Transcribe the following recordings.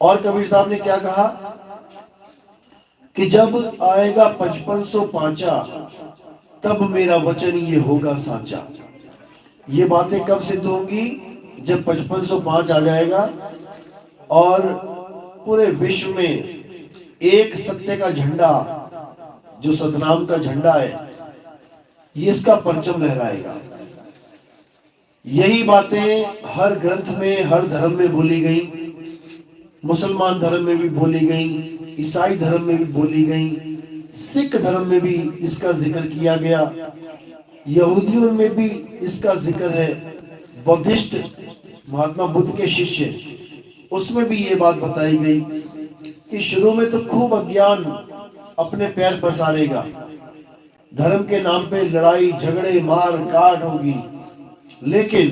और कबीर साहब ने क्या कहा कि जब आएगा 5505 तब मेरा वचन ये होगा साचा। ये बातें कब सिद्ध होंगी? जब 5505 आ जाएगा और पूरे विश्व में एक सत्य का झंडा, जो सतनाम का झंडा है, ये इसका परचम लहराएगा। यही बातें हर ग्रंथ में, हर धर्म में बोली गई। मुसलमान धर्म में भी बोली गई, ईसाई धर्म में भी बोली गई, सिख धर्म में भी इसका जिक्र किया गया, यहूदियों में भी इसका जिक्र है, बौद्धिस्ट महात्मा बुद्ध के शिष्य उसमें भी ये बात बताई गई कि शुरू में तो खूब अज्ञान अपने पैर पसारेगा, धर्म के नाम पे लड़ाई झगड़े मार काट होगी, लेकिन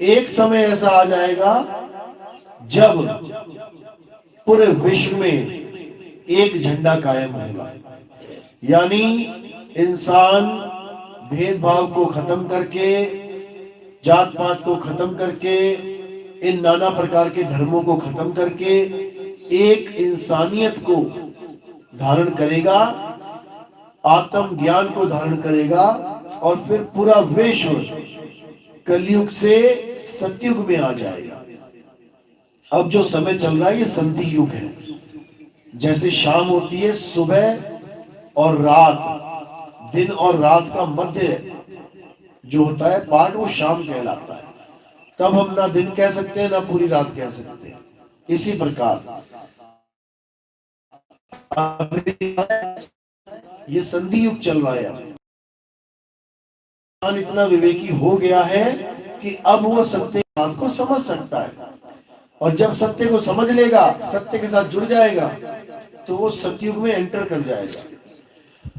एक समय ऐसा आ जाएगा जब पूरे विश्व में एक झंडा कायम होगा। यानी इंसान भेदभाव को खत्म करके, जात पात को खत्म करके, इन नाना प्रकार के धर्मों को खत्म करके एक इंसानियत को धारण करेगा, आत्म ज्ञान को धारण करेगा और फिर पूरा विश्व कलयुग से सतयुग में आ जाएगा। अब जो समय चल रहा है ये संधि युग है। जैसे शाम होती है, सुबह और रात, दिन और रात का मध्य जो होता है पार्ट, वो शाम कहलाता है। तब हम ना दिन कह सकते हैं ना पूरी रात कह सकते हैं। इसी प्रकार ये संधि युग चल रहा है। अब इतना विवेकी हो गया है कि अब वो सत्य बात को समझ सकता है, और जब सत्य को समझ लेगा, सत्य के साथ जुड़ जाएगा, तो वो सतयुग में एंटर कर जाएगा।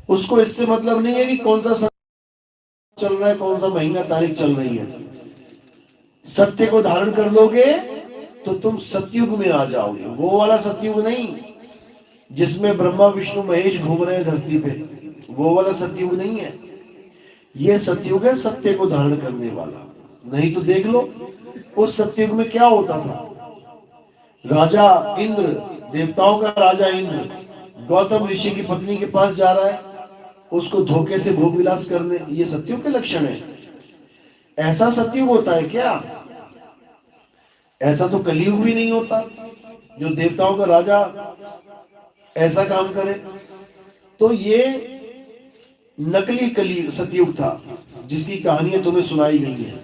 उसको इससे मतलब नहीं है कि कौन सा चल रहा है, कौन सा महीना तारीख चल रही है। सत्य को धारण कर लोगे तो तुम सतयुग में आ जाओगे। वो वाला सतयुग नहीं जिसमें ब्रह्मा विष्णु महेश घूम रहे हैं धरती पे, वो वाला सतयुग नहीं है। ये सतयुग है सत्य को धारण करने वाला। नहीं तो देख लो उस सतयुग में क्या होता था। राजा इंद्र, देवताओं का राजा इंद्र, गौतम ऋषि की पत्नी के पास जा रहा है उसको धोखे से भोग विलास करने। ये सतयुग के लक्षण है। ऐसा सतयुग होता है क्या? ऐसा तो कलयुग भी नहीं होता जो देवताओं का राजा ऐसा काम करे। तो ये नकली कलयुग सतयुग था जिसकी कहानियां तुम्हें सुनाई गई है।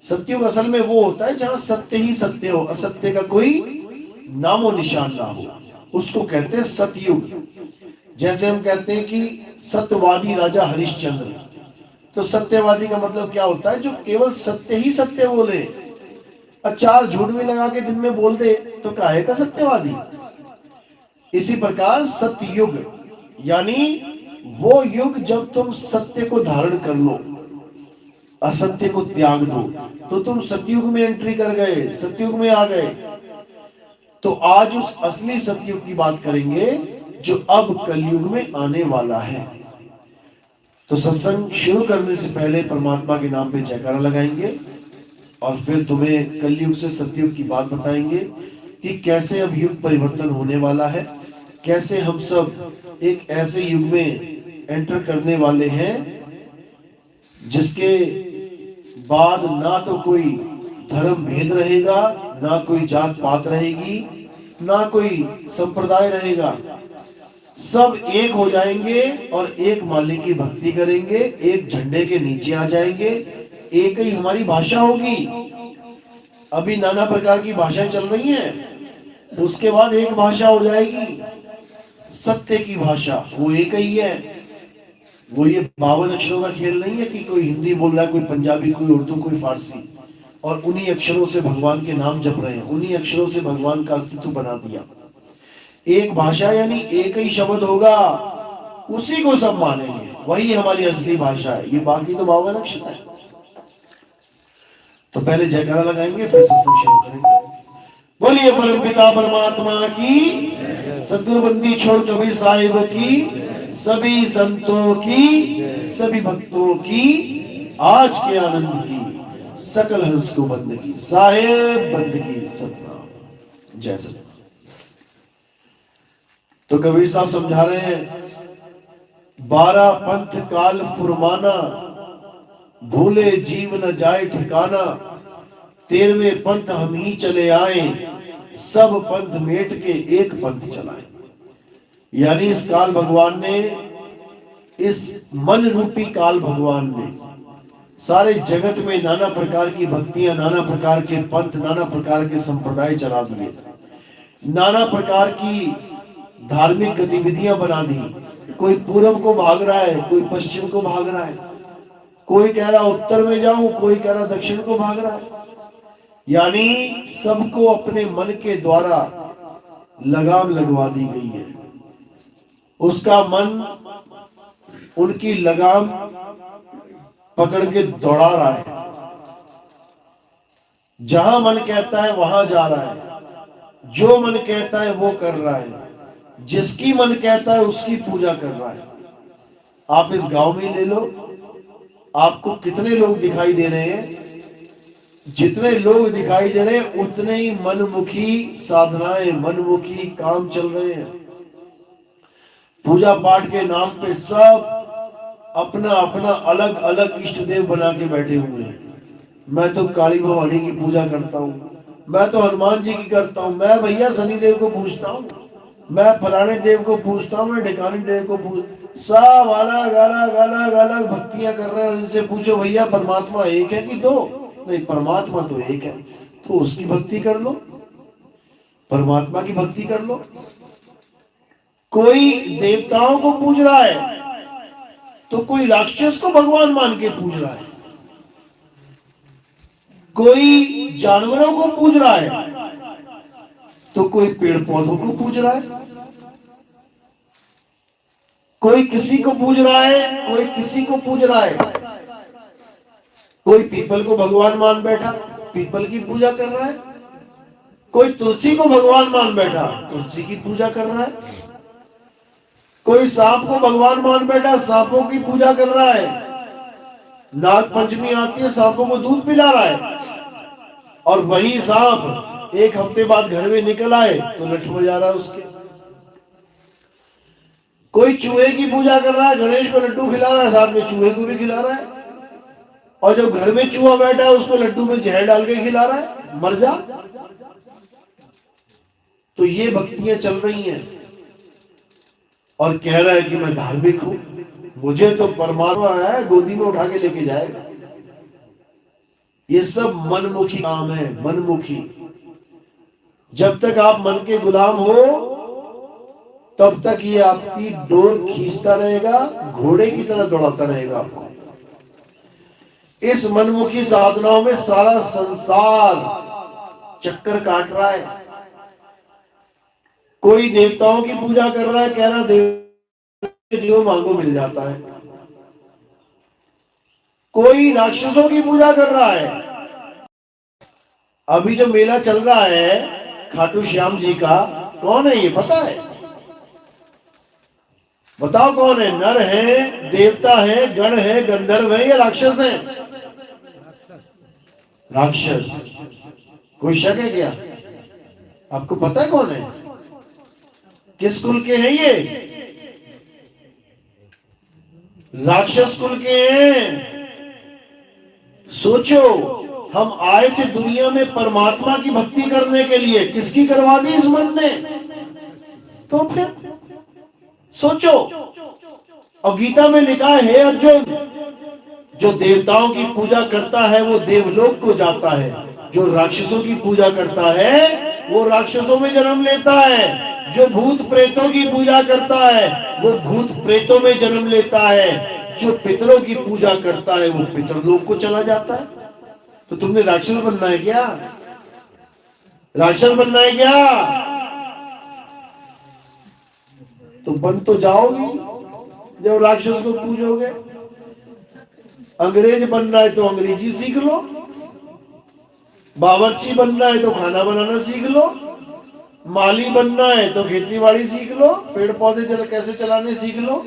सतयुग असल में वो होता है जहां सत्य ही सत्य हो, असत्य का कोई नामो निशान ना हो, उसको कहते हैं सतयुग। जैसे हम कहते हैं कि सत्यवादी राजा हरिश्चंद्र, तो सत्यवादी का मतलब क्या होता है? जो केवल सत्य ही सत्य बोले, चार झूठ भी लगा के दिन में बोल दे तो काहे का सत्यवादी। इसी प्रकार सतयुग यानी वो युग जब तुम सत्य को धारण कर लो, असत्य को त्याग दो, तो तुम सतयुग में एंट्री कर गए, सतयुग में आ गए। तो आज उस असली सतयुग की बात करेंगे जो अब कलयुग में आने वाला है। तो सत्संग शुरू करने से पहले परमात्मा के नाम पे जयकारा लगाएंगे और फिर तुम्हें कलयुग से सतयुग की बात बताएंगे कि कैसे अब युग परिवर्तन होने वाला है, कैसे हम सब एक ऐसे युग में एंटर करने वाले हैं जिसके बाद ना तो कोई धर्म भेद रहेगा, ना कोई जात पात रहेगी, ना कोई संप्रदाय रहेगा। सब एक हो जाएंगे और एक मालिक की भक्ति करेंगे, एक झंडे के नीचे आ जाएंगे, एक ही हमारी भाषा होगी। अभी नाना प्रकार की भाषाएं चल रही हैं, उसके बाद एक भाषा हो जाएगी, सत्य की भाषा, वो एक ही है। वो ये 52 अक्षरों का खेल नहीं है कि कोई हिंदी बोल रहा है, कोई पंजाबी, कोई उर्दू, कोई फारसी, और उन्हीं अक्षरों से भगवान के नाम जप रहे हैं, उन्हीं अक्षरों से भगवान का अस्तित्व बना दिया। एक भाषा यानी एक ही शब्द होगा, उसी को सब मानेंगे, वही हमारी असली भाषा है। ये बाकी तो 52 अक्षर है। तो पहले जयकारा लगाएंगे फिर सत्संग शुरू करेंगे। बोलिए परमपिता परमात्मा की, सदगुरु बंदी छोड़ कबीर साहिब की, सभी संतों की, सभी भक्तों की, आज के आनंद की, सकल हंस को बंद की, साहेब बंद की, सतनाम। जय सतनाम। तो कबीर साहब समझा रहे हैं, 12 पंथ काल फुरमाना, भूले जीव न जाए ठिकाना, 13वें पंथ हम ही चले आए, सब पंथ मेट के एक पंथ चलाए। यानी इस काल भगवान ने, इस मन रूपी काल भगवान ने सारे जगत में नाना प्रकार की भक्तियां, नाना प्रकार के पंथ, नाना प्रकार के संप्रदाय चला दिए, नाना प्रकार की धार्मिक गतिविधियां बना दी। कोई पूर्व को भाग रहा है, कोई पश्चिम को भाग रहा है, कोई कह रहा उत्तर में जाऊं, कोई कह रहा दक्षिण को भाग रहा है। यानी सबको अपने मन के द्वारा लगाम लगवा दी गई है। उसका मन उनकी लगाम पकड़ के दौड़ा रहा है, जहां मन कहता है वहां जा रहा है, जो मन कहता है वो कर रहा है, जिसकी मन कहता है उसकी पूजा कर रहा है। आप इस गांव में ले लो, आपको कितने लोग दिखाई दे रहे हैं? जितने लोग दिखाई दे रहे हैं उतने ही मनमुखी साधनाएं, मनमुखी काम चल रहे हैं। पूजा पाठ के नाम पे सब अपना अपना अलग अलग इष्ट देव बना के बैठे हुए हैं। मैं तो काली भवानी की पूजा करता हूँ, मैं तो हनुमान जी की करता हूँ, मैं भैया शनि देव को पूजता हूँ, मैं फलाने देव को पूजता हूँ, मैं ढिकाने देव को पूज, सब अलग अलग अलग अलग भक्तियां कर रहे हैं। उनसे पूछो भैया परमात्मा एक है कि दो? नहीं, परमात्मा तो एक है, तो उसकी भक्ति कर लो, परमात्मा की भक्ति कर लो। कोई देवताओं को पूज रहा है तो कोई राक्षस को भगवान मान के पूज रहा है, कोई जानवरों को पूज रहा है तो कोई पेड़ पौधों को पूज रहा है, कोई किसी को पूज रहा है, कोई किसी को पूज रहा है। कोई पीपल को भगवान मान बैठा, पीपल की पूजा कर रहा है, कोई तुलसी को भगवान मान बैठा, तुलसी की पूजा कर रहा है, कोई सांप को भगवान मान बैठा, सांपों की पूजा कर रहा है। नाग पंचमी आती है, सांपों को दूध पिला रहा है, और वही सांप एक हफ्ते बाद घर में निकल आए तो लठ बजा रहा है उसके। कोई चूहे की पूजा कर रहा है, गणेश को लड्डू खिला रहा है, साथ में चूहे को भी खिला रहा है, और जब घर में चूहा बैठा है उसको लड्डू में जहर डाल के खिला रहा है, मर जा। तो ये भक्तियां चल रही हैं और कह रहा है कि मैं धार्मिक हूं, मुझे तो परमात्मा है गोदी में उठा के लेके जाएगा। ये सब मनमुखी काम है, मनमुखी। जब तक आप मन के गुलाम हो तब तक ये आपकी डोर खींचता रहेगा, घोड़े की तरह दौड़ाता रहेगा आपको। इस मनमुखी साधनाओं में सारा संसार चक्कर काट रहा है। कोई देवताओं की पूजा कर रहा है, कह रहा देव जो मांगो मिल जाता है। कोई राक्षसों की पूजा कर रहा है। अभी जो मेला चल रहा है खाटू श्याम जी का, कौन है ये पता है? बताओ कौन है? नर है, देवता है, गण है, गंधर्व है या राक्षस है? राक्षस। कोई शक है क्या? आपको पता है कौन है? किस कुल के हैं ये? राक्षस कुल के हैं। सोचो, हम आए थे दुनिया में परमात्मा की भक्ति करने के लिए, किसकी करवा दी इस मन ने? तो फिर सोचो। और गीता में लिखा है, हे अर्जुन, जो देवताओं की पूजा करता है वो देवलोक को जाता है, जो राक्षसों की पूजा करता है वो राक्षसों में जन्म लेता है, जो भूत प्रेतों की पूजा करता है वो भूत प्रेतों में जन्म लेता है, जो पितरों की पूजा करता है वो पितरलोक को चला जाता है। तो तुमने राक्षस बनना है क्या? राक्षस बनना है क्या? तो बन तो जाओगे जब राक्षस को पूजोगे। अंग्रेज बनना है तो अंग्रेजी सीख लो, बावर्ची बनना है तो खाना बनाना सीख लो, माली बनना है तो खेती बाड़ी सीख लो, पेड़ पौधे कैसे चलाने सीख लो,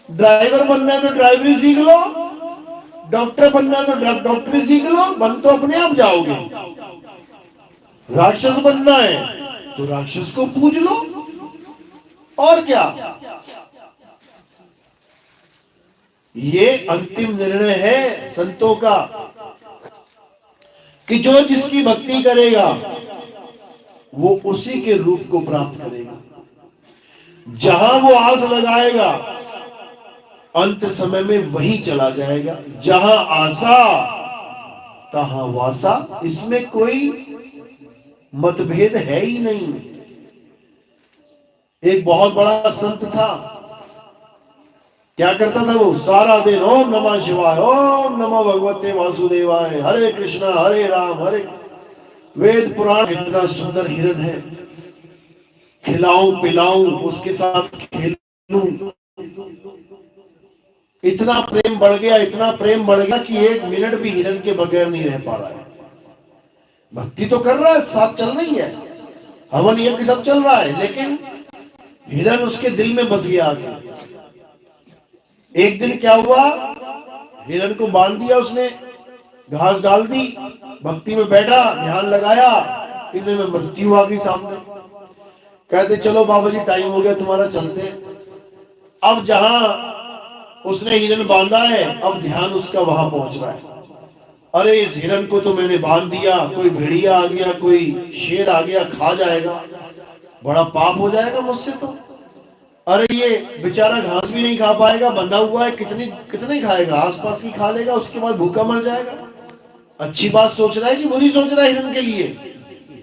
ड्राइवर बनना है तो ड्राइवरी सीख लो, डॉक्टर बनना है तो डॉक्टरी सीख लो, बन तो अपने आप जाओगे। राक्षस बनना है तो राक्षस को पूज लो। और क्या, ये अंतिम निर्णय है संतों का कि जो जिसकी भक्ति करेगा वो उसी के रूप को प्राप्त करेगा। जहां वो आस लगाएगा अंत समय में वही चला जाएगा। जहां आशा तहां वासा, इसमें कोई मतभेद है ही नहीं। एक बहुत बड़ा संत था, क्या करता था वो? सारा दिन ओम नमः शिवाय, ओम नमः भगवते वासुदेवाय, हरे कृष्णा हरे राम हरे। वेद पुराण, इतना सुंदर हिरण है, खिलाऊं पिलाऊं उसके साथ खेलूं, इतना प्रेम बढ़ गया, इतना प्रेम बढ़ गया कि एक मिनट भी हिरण के बगैर नहीं रह पा रहा है। भक्ति तो कर रहा है, साथ चल रही है, हवन यज्ञ सब चल रहा है, लेकिन हिरण उसके दिल में बस गया आगे। एक दिन क्या हुआ, हिरण को बांध दिया उसने, घास डाल दी, भक्ति में बैठा, ध्यान लगाया, इतने में मृत्यु आ गई सामने। कहते चलो बाबा जी टाइम हो गया तुम्हारा, चलते हैं। अब जहां उसने हिरण बांधा है, अब ध्यान उसका वहां पहुंच रहा है। अरे इस हिरण को तो मैंने बांध दिया, कोई भेड़िया आ गया, कोई शेर आ गया, खा जाएगा, बड़ा पाप हो जाएगा मुझसे तो। अरे ये बेचारा घास भी नहीं खा पाएगा, बंधा हुआ है, कितने खाएगा, आसपास की खा लेगा, उसके बाद भूखा मर जाएगा। अच्छी बात सोच रहा है कि बुरी सोच रहा है? हिरण के लिए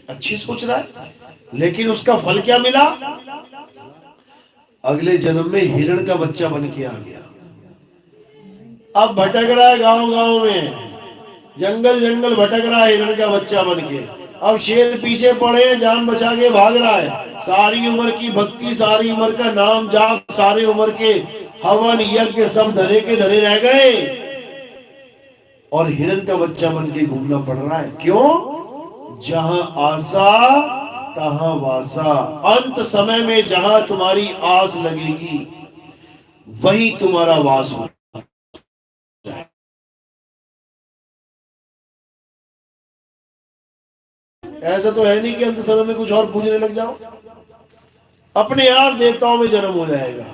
अच्छी सोच रहा है, लेकिन उसका फल क्या मिला? अगले जन्म में हिरण का बच्चा बन के आ गया। अब भटक रहा है गांव गांव में, जंगल जंगल भटक रहा है हिरण का बच्चा बन के। अब शेर पीछे पड़े, जान बचा के भाग रहा है। सारी उम्र की भक्ति, सारी उम्र का नाम जाप, सारी उम्र के हवन यज्ञ सब धरे के धरे रह गए, और हिरण का बच्चा बन के घूमना पड़ रहा है। क्यों? जहां आशा तहां वासा। अंत समय में जहां तुम्हारी आस लगेगी वही तुम्हारा वास हो। ऐसा तो है नहीं कि अंत समय में कुछ और पूजने लग जाओ, अपने आप देवताओं में जन्म हो जाएगा।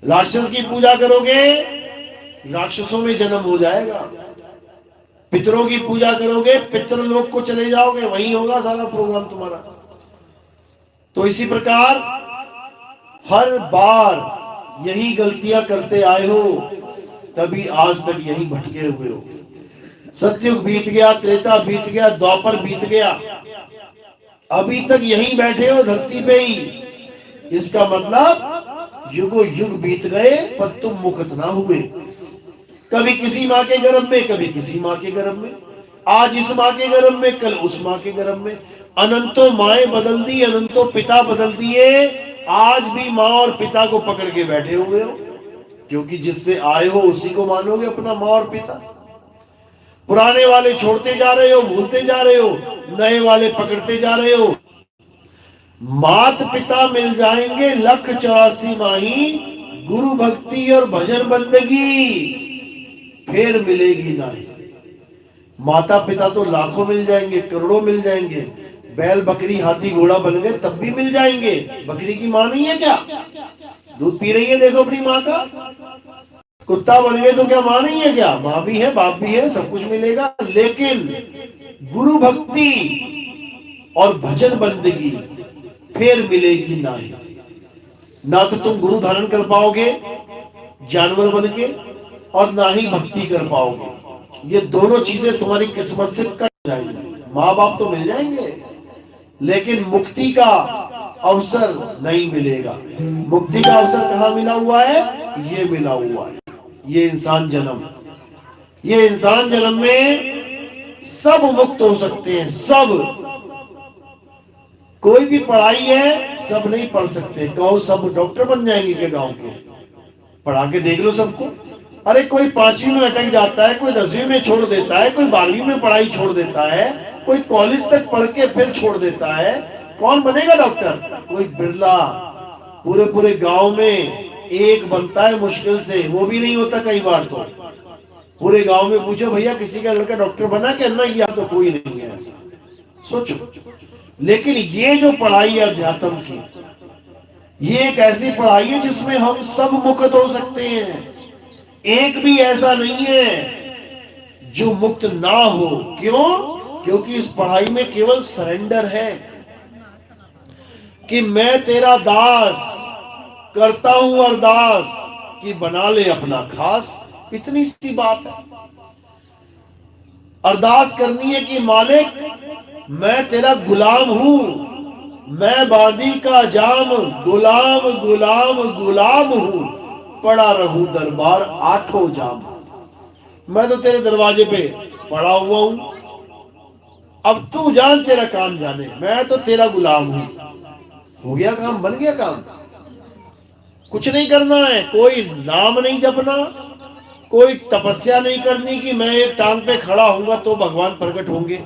राक्षस की पूजा करोगे, राक्षसों में जन्म हो जाएगा। पितरों की पूजा करोगे, पितरलोक को चले जाओगे, वहीं होगा सारा प्रोग्राम तुम्हारा। तो इसी प्रकार हर बार यही गलतियां करते आए हो, तभी आज तक यही भटके हुए हो। सतयुग बीत गया, त्रेता बीत गया, द्वापर बीत गया, अभी तक यहीं बैठे हो धरती पे ही। इसका मतलब युगो युग बीत गए पर तुम मुक्त ना हुए। कभी किसी माँ के गर्भ में, कभी किसी माँ के गर्भ में, आज इस माँ के गर्भ में, कल उस माँ के गर्भ में। अनंतों माएं बदल दी, अनंतों पिता बदल दिए, आज भी माँ और पिता को पकड़ के बैठे हुए हो, क्योंकि जिससे आए हो उसी को मानोगे अपना माँ और पिता। पुराने वाले छोड़ते जा रहे हो, भूलते जा रहे हो, नए वाले पकड़ते जा रहे हो। मात पिता मिल जाएंगे 1,84 माही, गुरु भक्ति और भजन बंदगी फिर मिलेगी नहीं। माता पिता तो लाखों मिल जाएंगे, करोड़ों मिल जाएंगे, बैल बकरी हाथी घोड़ा बन गए तब भी मिल जाएंगे। बकरी की माँ नहीं है क्या? दूध पी रही है, देखो अपनी माँ का। कुत्ता बन गए तो क्या माँ नहीं है क्या? माँ भी है, बाप भी है, सब कुछ मिलेगा। लेकिन गुरु भक्ति और भजन बंदगी फिर मिलेगी नहीं। ना तो तुम गुरु धारण कर पाओगे जानवर बन के, और ना ही भक्ति कर पाओगे। ये दोनों चीजें तुम्हारी किस्मत से कट जाएंगी। माँ बाप तो मिल जाएंगे, लेकिन मुक्ति का अवसर नहीं मिलेगा। मुक्ति का अवसर कहाँ मिला हुआ है? ये मिला हुआ है, ये इंसान जन्म। ये इंसान जन्म में सब मुक्त हो सकते हैं, सब। कोई भी पढ़ाई है, सब नहीं पढ़ सकते। कहो सब डॉक्टर बन जाएंगे क्या गांव के? पढ़ा के देख लो सबको। अरे कोई 5वीं में अटक जाता है, कोई 10वीं में छोड़ देता है, कोई 12वीं में पढ़ाई छोड़ देता है, कोई कॉलेज तक पढ़ के फिर छोड़ देता है। कौन बनेगा डॉक्टर? कोई बिरला। पूरे पूरे गांव में एक बनता है मुश्किल से, वो भी नहीं होता कई बार। तो पूरे गांव में पूछो भैया किसी का लड़का डॉक्टर बना क्या? ना, या तो कोई नहीं है ऐसा। सोचो। लेकिन ये जो पढ़ाई है अध्यात्म की, ये एक ऐसी पढ़ाई है जिसमें हम सब मुक्त हो सकते हैं। एक भी ऐसा नहीं है जो मुक्त ना हो। क्यों? क्योंकि इस पढ़ाई में केवल सरेंडर है कि मैं तेरा दास करता हूं अरदास कि बना ले अपना खास। इतनी सी बात है। अरदास करनी है कि मालिक मैं तेरा गुलाम हूं, मैं बांदी का जाम, गुलाम गुलाम गुलाम हूं, पड़ा रहूं दरबार आठों जाम। मैं तो तेरे दरवाजे पे पड़ा हुआ हूं, अब तू जान तेरा काम जाने, मैं तो तेरा गुलाम हूं। हो गया काम, बन गया काम। कुछ नहीं करना है, कोई नाम नहीं जपना, कोई तपस्या नहीं करनी कि मैं एक टांग पे खड़ा होऊंगा तो भगवान प्रकट होंगे।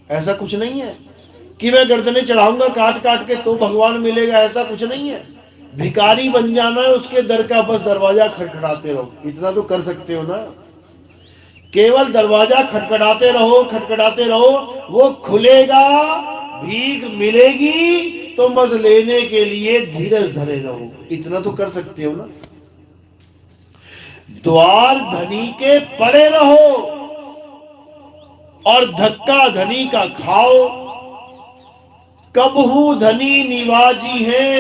ऐसा कुछ नहीं है कि मैं गर्दनें चढ़ाऊंगा काट काट के तो भगवान मिलेगा। ऐसा कुछ नहीं है। भिखारी बन जाना है उसके दर का, बस दरवाजा खटखटाते रहो। इतना तो कर सकते हो ना। केवल दरवाजा खटखटाते रहो, खटखटाते रहो, वो खुलेगा, भीख मिलेगी, तो बस लेने के लिए धीरज धरे रहो। इतना तो कर सकते हो ना। द्वार धनी के पड़े रहो और धक्का धनी का खाओ। कबहू धनी निवाजी है,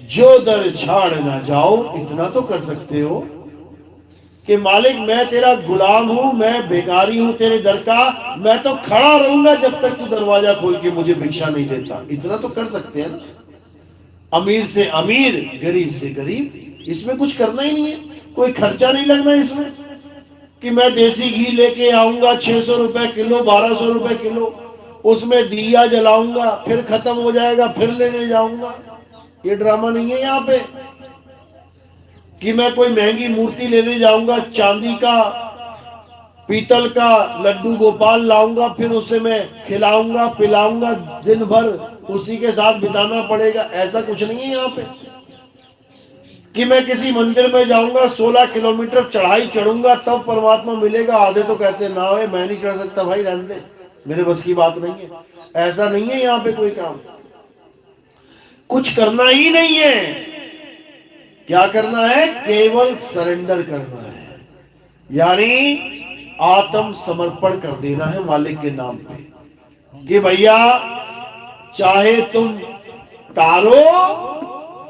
जो दर छाड़ ना जाओ। इतना तो कर सकते हो कि मालिक मैं तेरा गुलाम हूं, मैं भिखारी हूं तेरे दर का, मैं तो खड़ा रहूंगा जब तक तू दरवाजा खोल के मुझे भिक्षा नहीं देता। इतना तो कर सकते हैं ना। अमीर से अमीर, गरीब से गरीब, इसमें कुछ करना ही नहीं है। कोई खर्चा नहीं लगना इसमें कि मैं देसी घी लेके आऊंगा 600 रुपए किलो, 1200 रुपए किलो, उसमें दिया जलाऊंगा, फिर खत्म हो जाएगा, फिर लेने जाऊंगा। ये ड्रामा नहीं है यहाँ पे कि मैं कोई महंगी मूर्ति लेने जाऊंगा, चांदी का, पीतल का लड्डू गोपाल लाऊंगा, फिर उसे मैं खिलाऊंगा पिलाऊंगा, दिन भर उसी के साथ बिताना पड़ेगा। ऐसा कुछ नहीं है यहाँ पे कि मैं किसी मंदिर में जाऊंगा 16 किलोमीटर चढ़ाई चढ़ूंगा तब परमात्मा मिलेगा। आधे तो कहते हैं ना, मैं नहीं चढ़ सकता भाई, रहने दे, मेरे बस की बात नहीं है। ऐसा नहीं है यहाँ पे कोई काम। कुछ करना ही नहीं है। क्या करना है? केवल सरेंडर करना है, यानी आत्म समर्पण कर देना है मालिक के नाम पे कि भैया चाहे तुम तारो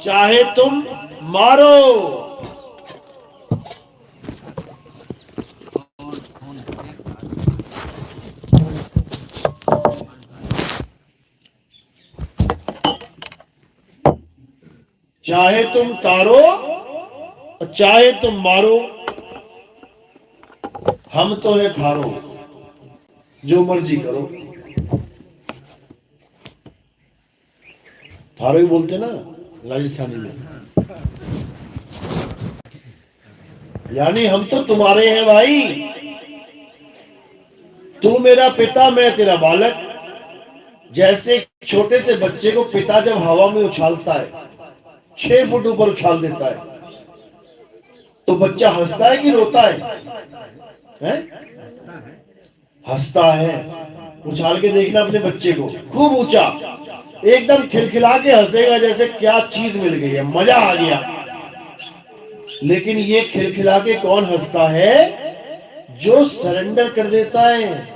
चाहे तुम मारो। चाहे तुम तारो और चाहे तुम मारो, हम तो है थारो, जो मर्जी करो। थारो ही बोलते ना राजस्थानी में, यानी हम तो तुम्हारे हैं भाई। तू मेरा पिता, मैं तेरा बालक। जैसे छोटे से बच्चे को पिता जब हवा में उछालता है, 6 फुट ऊपर उछाल देता है, तो बच्चा हंसता है कि रोता है? हंसता है। उछाल के देखना अपने बच्चे को, खूब ऊंचा, एकदम खिलखिला के हंसेगा जैसे क्या चीज मिल गई है, मजा आ गया। लेकिन ये खिलखिला के कौन हंसता है? जो सरेंडर कर देता है,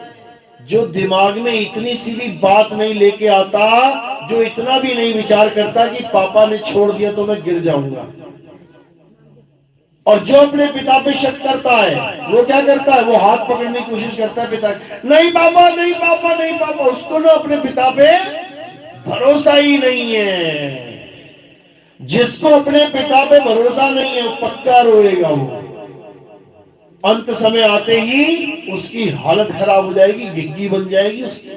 जो दिमाग में इतनी सी भी बात नहीं लेके आता, जो इतना भी नहीं विचार करता कि पापा ने छोड़ दिया तो मैं गिर जाऊंगा। और जो अपने पिता पे शक करता है वो क्या करता है? वो हाथ पकड़ने की कोशिश करता है पिता, नहीं पापा नहीं पापा नहीं पापा। उसको ना अपने पिता पे भरोसा ही नहीं है। जिसको अपने पिता पे भरोसा नहीं है वो पक्का रोएगा। वो अंत समय आते ही उसकी हालत खराब हो जाएगी, घिग्गी बन जाएगी उसकी।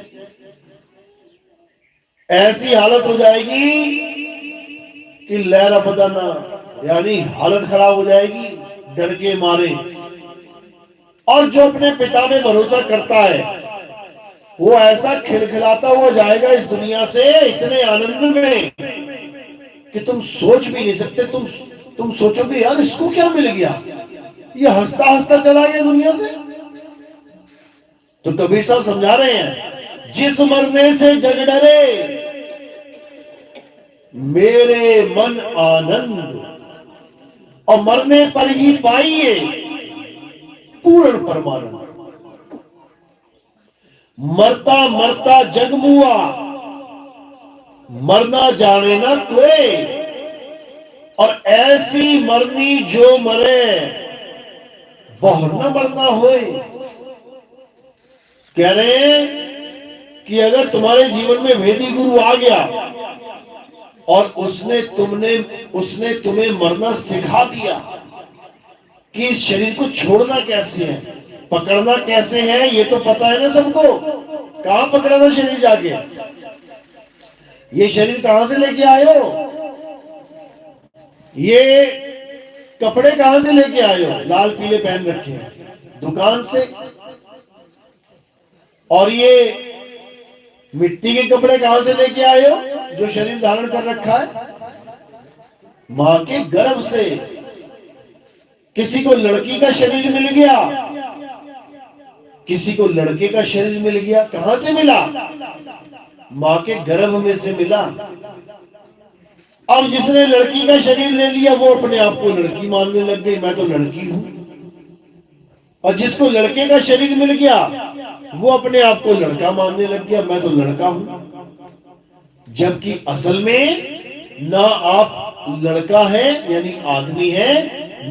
ऐसी हालत हो जाएगी कि लहरा बदाना, यानी हालत खराब हो जाएगी डर के मारे। और जो अपने पिता में भरोसा करता है वो ऐसा खिलखिलाता हुआ जाएगा इस दुनिया से इतने आनंद में कि तुम सोच भी नहीं सकते। तुम सोचोगे यार इसको क्या मिल गया, ये हंसता हंसता चला गया दुनिया से। तो कबीर साहब समझा रहे हैं, जिस मरने से जग डरे, मेरे मन आनंद, और मरने पर ही पाइए पूर्ण परमानंद। मरता मरता जग मुआ, मरना जाने ना कोई, और ऐसी मरनी जो मरे बहु न मरना होए। कह रहे हैं कि अगर तुम्हारे जीवन में वेदी गुरु आ गया और उसने तुम्हें मरना सिखा दिया कि इस शरीर को छोड़ना कैसे है, पकड़ना कैसे है, ये तो पता है ना सबको। कहां पकड़ा था शरीर जाके? ये शरीर कहां से लेके आए हो? ये कपड़े कहां से लेके आए हो? लाल पीले पहन रखे हैं दुकान से। और ये मिट्टी के कपड़े कहां से लेके आए हो जो शरीर धारण कर रखा है? मां के गर्भ से। किसी को लड़की का शरीर मिल गया, किसी को लड़के का शरीर मिल गया। कहां से मिला? मां के गर्भ में से मिला। अब जिसने लड़की का शरीर ले लिया वो अपने आप को लड़की मानने लग गई, मैं तो लड़की हूं। और जिसको लड़के का शरीर मिल गया वो अपने आप को लड़का मानने लग गया, मैं तो लड़का हूं। जबकि असल में ना आप लड़का है यानी आदमी है,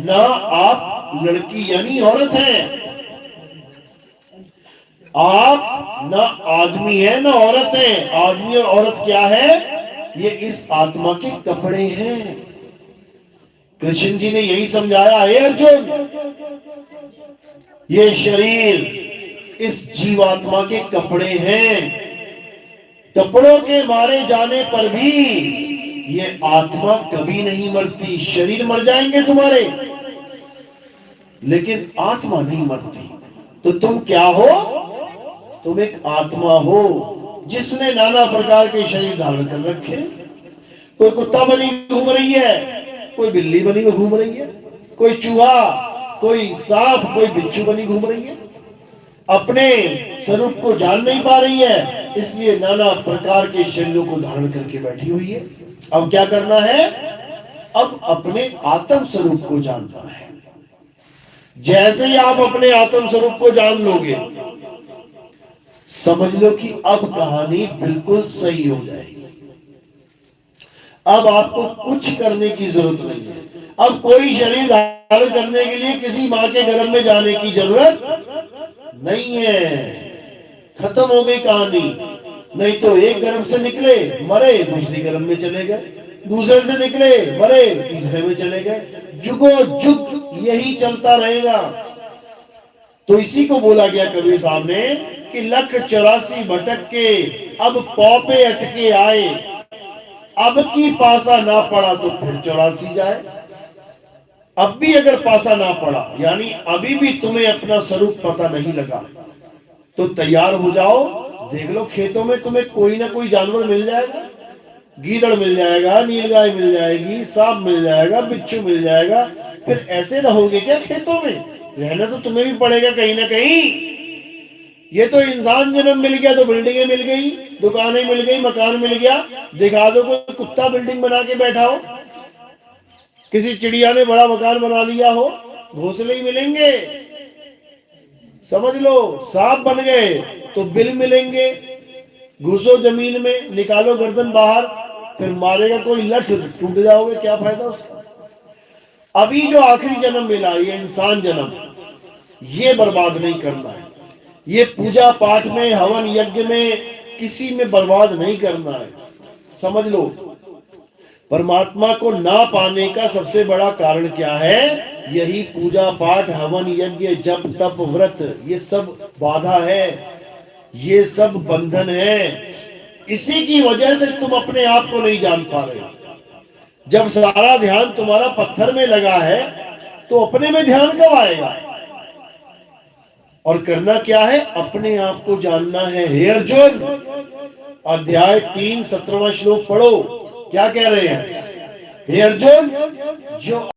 ना आप लड़की यानी औरत है। आप ना आदमी है ना औरत है। आदमी और औरत क्या है? ये इस आत्मा के कपड़े हैं। कृष्ण जी ने यही समझाया, हे अर्जुन, ये शरीर इस जीवात्मा के कपड़े हैं। कपड़ों के मारे जाने पर भी ये आत्मा कभी नहीं मरती। शरीर मर जाएंगे तुम्हारे, लेकिन आत्मा नहीं मरती। तो तुम क्या हो? तुम एक आत्मा हो जिसने नाना प्रकार के शरीर धारण कर रखे। कोई कुत्ता बनी घूम रही है, कोई बिल्ली बनी घूम रही है, कोई चूहा, कोई सांप, कोई बिच्छू बनी घूम रही है। अपने स्वरूप को जान नहीं पा रही है, इसलिए नाना प्रकार के शरीरों को धारण करके बैठी हुई है। अब क्या करना है? अब अपने आत्म स्वरूप को जानना है। जैसे ही आप अपने आत्म स्वरूप को जान लोगे, समझ लो कि अब कहानी बिल्कुल सही हो जाएगी। अब आपको कुछ करने की जरूरत नहीं है। अब कोई शरीर धारण करने के लिए किसी मां के गर्भ में जाने की जरूरत नहीं है। खत्म हो गई कहानी। नहीं तो एक गर्भ से निकले, मरे, दूसरी गर्भ में चले गए, दूसरे से निकले, मरे, तीसरे में चले गए। जुगो जुग यही चलता रहेगा। तो इसी को बोला गया कबीर साहब ने कि लख 84 भटक के अब पौपे अटके आए, अब की पासा ना पड़ा तो फिर 84 जाए। अब भी अगर पासा ना पड़ा यानी अभी भी तुम्हें अपना स्वरूप पता नहीं लगा, तो तैयार हो जाओ। देख लो खेतों में तुम्हें कोई ना कोई जानवर मिल जाएगा। गीदड़ मिल जाएगा, नीलगाय मिल जाएगी, सांप मिल जाएगा, बिच्छू मिल जाएगा। फिर ऐसे रहोगे क्या खेतों में? रहना तो तुम्हें भी पड़ेगा कहीं ना कहीं। ये तो इंसान जन्म मिल गया तो बिल्डिंगें मिल गई, दुकानें मिल गई, मकान मिल गया। दिखा दो कोई कुत्ता बिल्डिंग बना के बैठा हो, किसी चिड़िया ने बड़ा मकान बना लिया हो, घोंसले ही मिलेंगे। समझ लो सांप बन गए तो बिल मिलेंगे। घुसो जमीन में, निकालो गर्दन बाहर, फिर मारेगा कोई लठ, टूट जाओगे, क्या फायदा उसका। अभी जो आखिरी जन्म मिला ये इंसान जन्म, ये बर्बाद नहीं करना है। ये पूजा पाठ में, हवन यज्ञ में, किसी में बर्बाद नहीं करना है। समझ लो परमात्मा को ना पाने का सबसे बड़ा कारण क्या है? यही पूजा पाठ, हवन यज्ञ, जप तप व्रत, ये सब बाधा है, ये सब बंधन है। इसी की वजह से तुम अपने आप को नहीं जान पा रहे हो। जब सारा ध्यान तुम्हारा पत्थर में लगा है तो अपने में ध्यान कब आएगा? और करना क्या है? अपने आप को जानना है। हे अर्जुन, अध्याय 3 17वां श्लोक पढ़ो। क्या कह रहे हैं? हे अर्जुन, जो